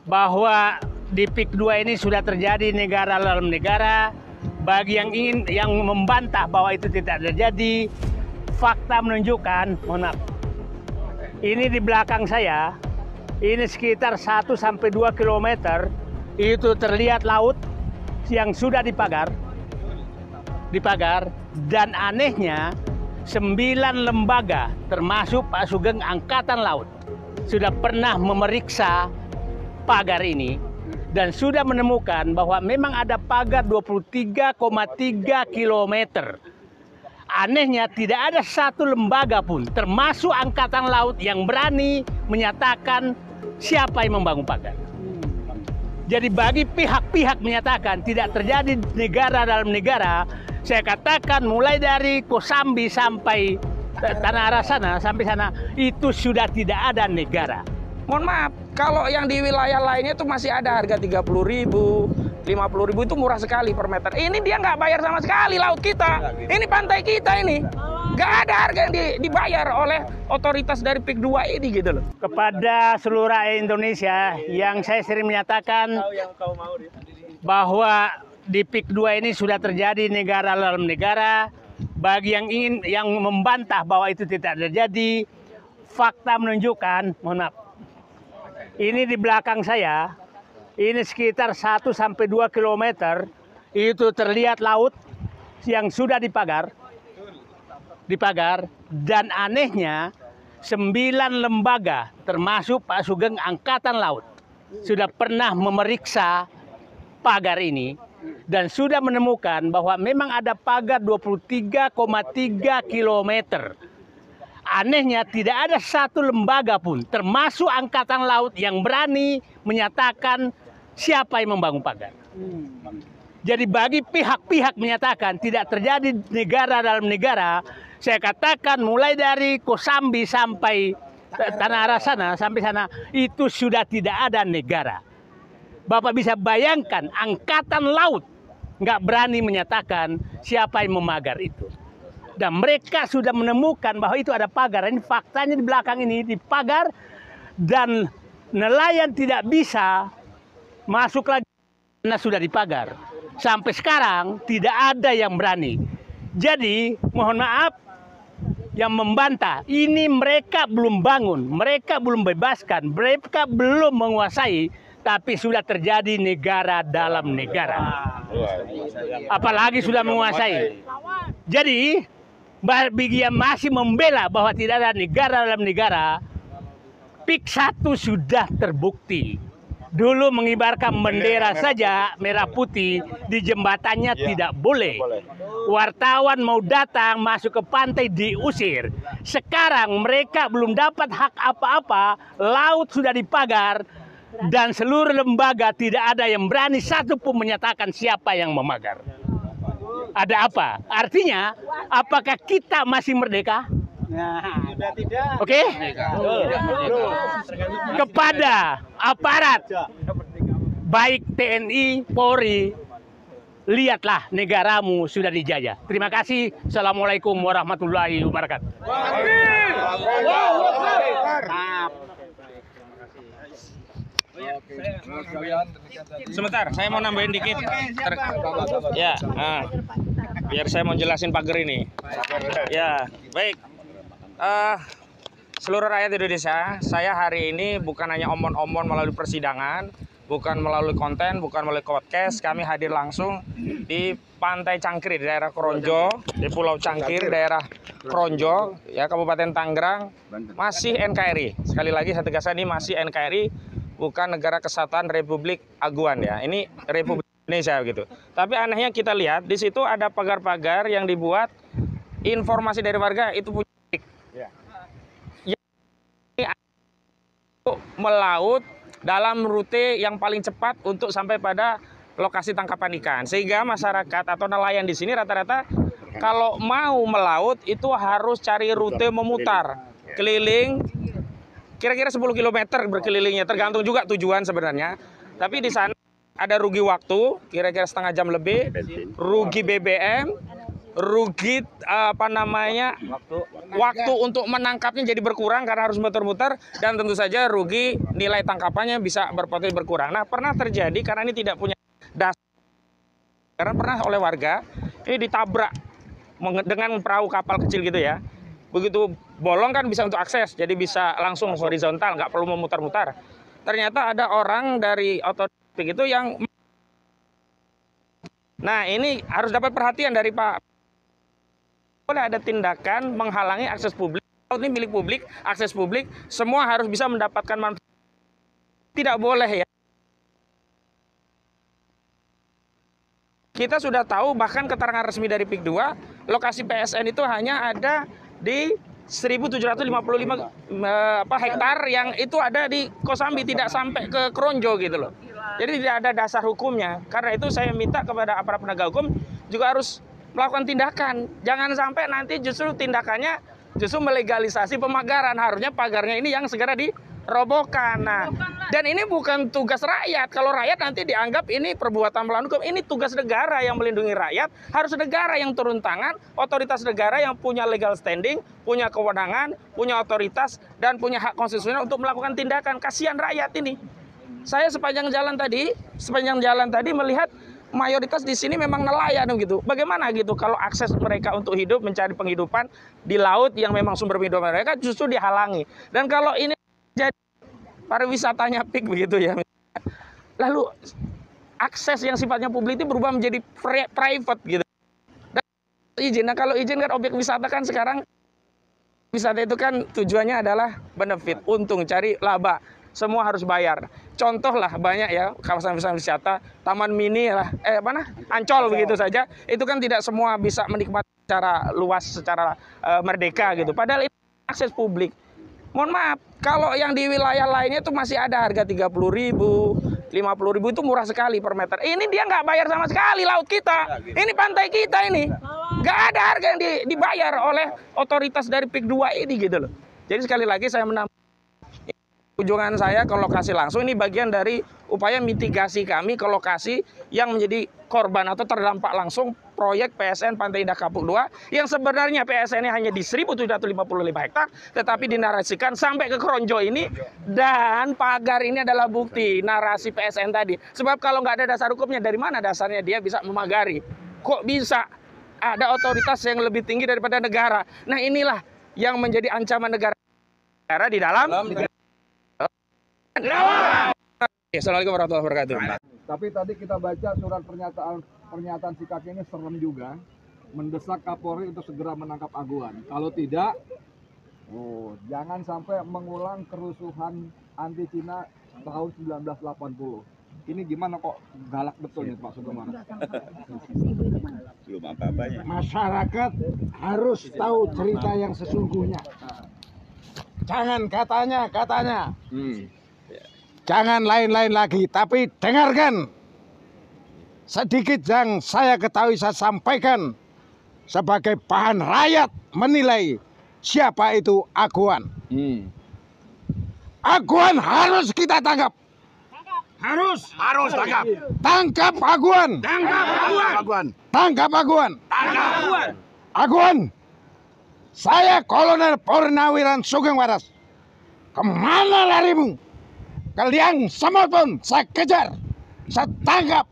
bahwa di PIK 2 ini sudah terjadi negara dalam negara. Bagi yang membantah bahwa itu tidak terjadi, fakta menunjukkan, mohon maaf, ini di belakang saya, ini sekitar 1-2 kilometer, itu terlihat laut yang sudah dipagar, dan anehnya 9 lembaga termasuk Pak Sugeng Angkatan Laut sudah pernah memeriksa pagar ini dan sudah menemukan bahwa memang ada pagar 23,3 kilometer. Anehnya tidak ada satu lembaga pun termasuk Angkatan Laut yang berani menyatakan siapa yang membangun pagar. Jadi bagi pihak-pihak menyatakan tidak terjadi negara dalam negara, saya katakan mulai dari Kosambi sampai Tanah Arasana sampai sana itu sudah tidak ada negara. Mohon maaf, kalau yang di wilayah lainnya itu masih ada harga 30.000, 50.000 itu murah sekali per meter. Ini dia nggak bayar sama sekali laut kita. Ini pantai kita ini. Nggak ada harga yang dibayar oleh otoritas dari PIK 2 ini gitu loh. Kepada seluruh rakyat Indonesia yang saya sering menyatakan bahwa di PIK 2 ini sudah terjadi negara dalam negara. Bagi yang membantah bahwa itu tidak terjadi, fakta menunjukkan, mohon maaf, ini di belakang saya, ini sekitar 1-2 kilometer, itu terlihat laut yang sudah dipagar, dan anehnya 9 lembaga termasuk Pak Sugeng Angkatan Laut sudah pernah memeriksa pagar ini dan sudah menemukan bahwa memang ada pagar 23,3 kilometer. Anehnya tidak ada satu lembaga pun termasuk Angkatan Laut yang berani menyatakan siapa yang membangun pagar. Jadi bagi pihak-pihak menyatakan tidak terjadi negara dalam negara, saya katakan mulai dari Kosambi sampai Tanah Arasana sampai sana itu sudah tidak ada negara. Bapak bisa bayangkan Angkatan Laut nggak berani menyatakan siapa yang memagar itu. Dan mereka sudah menemukan bahwa itu ada pagar. Ini faktanya di belakang ini dipagar dan nelayan tidak bisa masuk lagi karena sudah dipagar. Sampai sekarang tidak ada yang berani. Jadi mohon maaf yang membantah, ini mereka belum bangun, mereka belum bebaskan, mereka belum menguasai, tapi sudah terjadi negara dalam negara. Apalagi sudah menguasai. Jadi bagi yang masih membela bahwa tidak ada negara dalam negara, PIK 1 sudah terbukti. Dulu mengibarkan bendera saja merah putih di jembatannya tidak boleh. Wartawan mau datang masuk ke pantai diusir. Sekarang mereka belum dapat hak apa-apa, laut sudah dipagar dan seluruh lembaga tidak ada yang berani satu pun menyatakan siapa yang memagar. Ada apa? Artinya apakah kita masih merdeka? Sudah tidak. Oke? Kepada aparat baik TNI, Polri, lihatlah negaramu sudah dijajah. Terima kasih. Assalamualaikum warahmatullahi wabarakatuh. Sebentar, saya mau nambahin dikit. Ya, biar saya mau jelasin pagar ini. Ya, baik. Seluruh rakyat Indonesia, saya hari ini bukan hanya omon-omon melalui persidangan, bukan melalui konten, bukan melalui podcast. Kami hadir langsung di Pantai Cangkir, di daerah Kronjo, di Pulau Cangkir, daerah Kronjo, ya Kabupaten Tangerang, masih NKRI. Sekali lagi saya tegaskan ini masih NKRI, bukan Negara Kesatuan Republik Aguan ya. Ini Republik Indonesia gitu. Tapi anehnya kita lihat di situ ada pagar-pagar yang dibuat, informasi dari warga itu punya melaut dalam rute yang paling cepat untuk sampai pada lokasi tangkapan ikan. Sehingga masyarakat atau nelayan di sini rata-rata kalau mau melaut itu harus cari rute memutar keliling kira-kira 10 km berkelilingnya, tergantung juga tujuan sebenarnya. Tapi di sana ada rugi waktu kira-kira setengah jam lebih, rugi BBM, rugi waktu untuk menangkapnya jadi berkurang karena harus muter-muter, dan tentu saja rugi nilai tangkapannya bisa berpotensi berkurang. Nah, pernah terjadi karena ini tidak punya dasar, karena pernah oleh warga ini ditabrak dengan perahu kapal kecil gitu ya. Begitu bolong kan bisa untuk akses, jadi bisa langsung horizontal, nggak perlu memutar-mutar. Ternyata ada orang dari otoritas itu yang, nah ini harus dapat perhatian dari Pak. Boleh ada tindakan menghalangi akses publik. Ini milik publik, akses publik, semua harus bisa mendapatkan manfaat. Tidak boleh ya. Kita sudah tahu bahkan keterangan resmi dari PIK 2, lokasi PSN itu hanya ada di 1.755 hektar yang itu ada di Kosambi, tidak sampai ke Kronjo gitu loh. Jadi tidak ada dasar hukumnya. Karena itu saya minta kepada aparat penegak hukum juga harus melakukan tindakan. Jangan sampai nanti justru tindakannya justru melegalisasi pemagaran. Harusnya pagarnya ini yang segera dirobohkan. Nah, dan ini bukan tugas rakyat. Kalau rakyat nanti dianggap ini perbuatan melawan hukum. Ini tugas negara yang melindungi rakyat. Harus negara yang turun tangan, otoritas negara yang punya legal standing, punya kewenangan, punya otoritas, dan punya hak konstitusional untuk melakukan tindakan. Kasihan rakyat ini. Saya sepanjang jalan tadi melihat mayoritas di sini memang nelayan gitu. Bagaimana gitu kalau akses mereka untuk hidup, mencari penghidupan di laut yang memang sumber penghidupan mereka justru dihalangi. Dan kalau ini jadi pariwisatanya peak begitu ya. Lalu akses yang sifatnya publik itu berubah menjadi private gitu. Dan izin, nah kalau izin kan objek wisata kan sekarang wisata itu kan tujuannya adalah benefit, untung, cari laba. Semua harus bayar. Contoh lah banyak ya kawasan wisata, taman mini lah, Ancol begitu saja. Itu kan tidak semua bisa menikmati secara luas, secara merdeka gitu. Padahal itu akses publik. Mohon maaf, kalau yang di wilayah lainnya itu masih ada harga 30.000, 50.000 itu murah sekali per meter. Ini dia nggak bayar sama sekali laut kita. Ini pantai kita ini. Nggak ada harga yang dibayar oleh otoritas dari PIK 2 ini gitu loh. Jadi sekali lagi saya menambah. Kunjungan saya ke lokasi langsung ini bagian dari upaya mitigasi kami ke lokasi yang menjadi korban atau terdampak langsung proyek PSN Pantai Indah Kapuk 2 yang sebenarnya PSN-nya hanya di 1.755 hektar tetapi dinarasikan sampai ke Kronjo ini, dan pagar ini adalah bukti narasi PSN tadi. Sebab kalau nggak ada dasar hukumnya, dari mana dasarnya dia bisa memagari? Kok bisa ada otoritas yang lebih tinggi daripada negara? Nah, inilah yang menjadi ancaman negara di dalam. Assalamualaikum warahmatullahi wabarakatuh. Tapi tadi kita baca surat pernyataan sikap ini serem juga, mendesak Kapolri untuk segera menangkap Aguan. Kalau tidak, jangan sampai mengulang kerusuhan anti Cina tahun 1980. Ini gimana kok galak betul nih Pak Sugeng? Belum apa-apanya. Masyarakat harus tahu cerita yang sesungguhnya. Jangan katanya. Jangan lain-lain lagi, tapi dengarkan. Sedikit yang saya ketahui saya sampaikan sebagai bahan rakyat menilai siapa itu Aguan. Aguan harus kita tangkap. Harus tangkap. Tangkap Aguan. Aguan. Saya Kolonel Purnawiran Sugeng Waras. Kemana larimu? Kalian semua pun saya kejar, saya tangkap,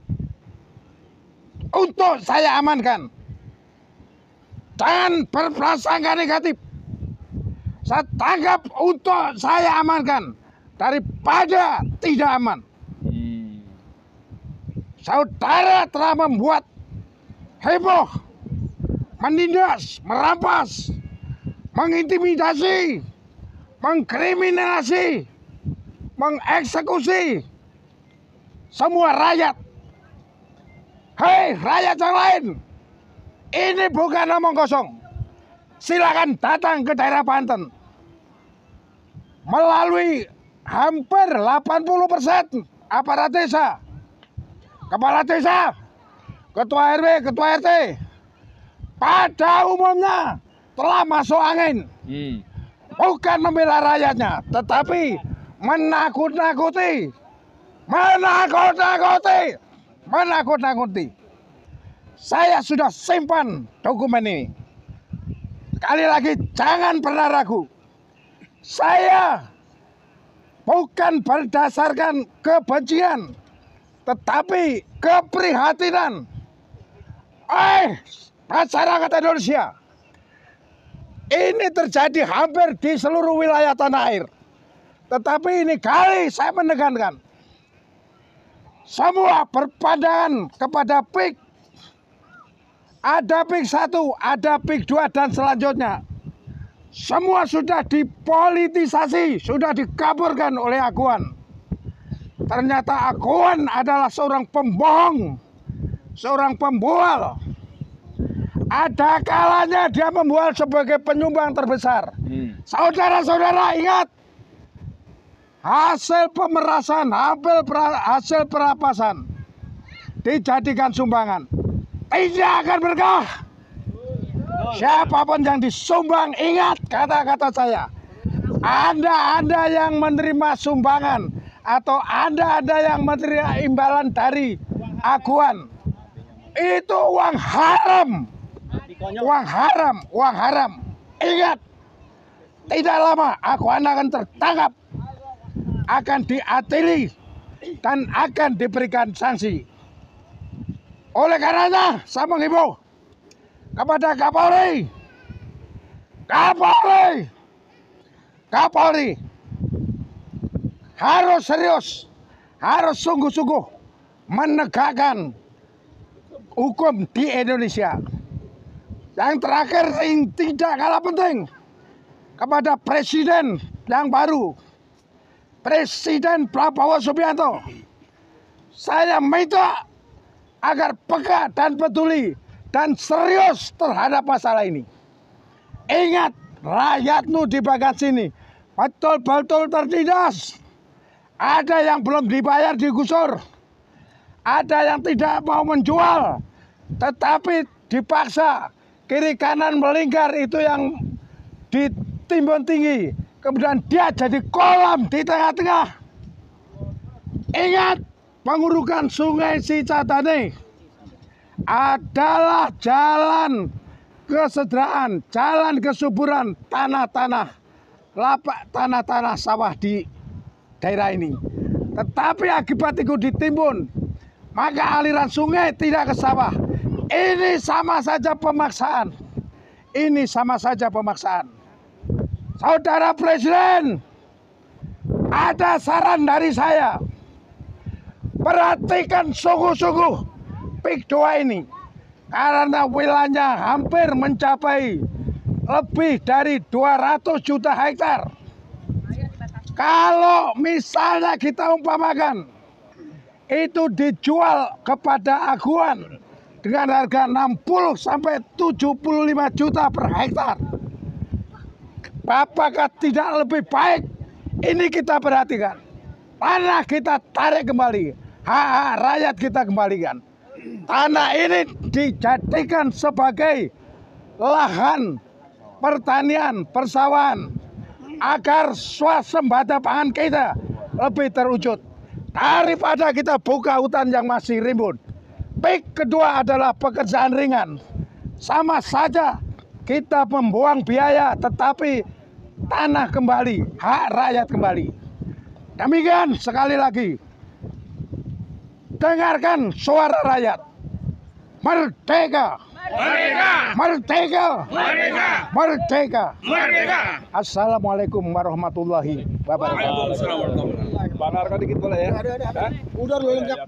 untuk saya amankan. Jangan berprasangka negatif. Saya tangkap untuk saya amankan daripada tidak aman. Saudara telah membuat heboh, menindas, merampas, mengintimidasi, mengkriminalisasi, mengeksekusi semua rakyat. Hei rakyat yang lain, ini bukan omong kosong. Silakan datang ke daerah Banten. Melalui hampir 80% aparat desa, kepala desa, ketua RW, ketua RT, pada umumnya telah masuk angin. Bukan membela rakyatnya, tetapi menakut-nakuti. Saya sudah simpan dokumen ini. Sekali lagi jangan pernah ragu. Saya bukan berdasarkan kebencian, tetapi keprihatinan. Masyarakat Indonesia, ini terjadi hampir di seluruh wilayah tanah air. Tetapi ini kali saya menekankan, semua berpandangan kepada PIK. Ada PIK 1, ada PIK 2 dan selanjutnya. Semua sudah dipolitisasi, sudah dikaburkan oleh Aguan. Ternyata Aguan adalah seorang pembohong, seorang pembual. Ada kalanya dia membual sebagai penyumbang terbesar. Saudara-saudara ingat, hasil pemerasan, hasil perampasan dijadikan sumbangan. Tidak akan berkah. Siapapun yang disumbang, ingat kata-kata saya. Anda yang menerima sumbangan atau Anda yang menerima imbalan dari Aguan, itu uang haram. Uang haram, uang haram. Ingat, tidak lama Aguan akan tertangkap, akan diadili, dan akan diberikan sanksi. Oleh karenanya, saya menghimbau kepada Kapolri, harus serius, harus sungguh-sungguh menegakkan hukum di Indonesia. Yang terakhir, yang tidak kalah penting, kepada Presiden yang baru, Presiden Prabowo Subianto, saya minta agar peka dan peduli dan serius terhadap masalah ini. Ingat, rakyatmu di bagian sini betul-betul tertindas. Ada yang belum dibayar digusur, ada yang tidak mau menjual, tetapi dipaksa. Kiri kanan melingkar, itu yang ditimbun tinggi. Kemudian dia jadi kolam di tengah-tengah. Ingat, pengurukan Sungai Cisadane adalah jalan kesejahteraan, jalan kesuburan tanah-tanah lapak, tanah-tanah sawah di daerah ini. Tetapi akibat itu ditimbun, maka aliran sungai tidak ke sawah. Ini sama saja pemaksaan. Ini sama saja pemaksaan. Saudara Presiden, ada saran dari saya. Perhatikan sungguh-sungguh PIK 2 ini. Karena wilayahnya hampir mencapai lebih dari 200 juta hektar. Kalau misalnya kita umpamakan itu dijual kepada Aguan dengan harga 60 sampai 75 juta per hektar, apakah tidak lebih baik? Ini kita perhatikan. Tanah kita tarik kembali, hak rakyat kita kembalikan. Tanah ini dijadikan sebagai lahan pertanian, persawahan, agar swasembada pangan kita lebih terwujud. Daripada kita buka hutan yang masih rimbun. PIK kedua adalah pekerjaan ringan. Sama saja kita membuang biaya, tetapi tanah kembali, hak rakyat kembali. Demikian, sekali lagi, dengarkan suara rakyat. Merdeka! Merdeka! Merdeka! Merdeka! Merdeka! Merdeka! Assalamualaikum warahmatullahi wabarakatuh. Banar dikit boleh ya? Udah lengkap.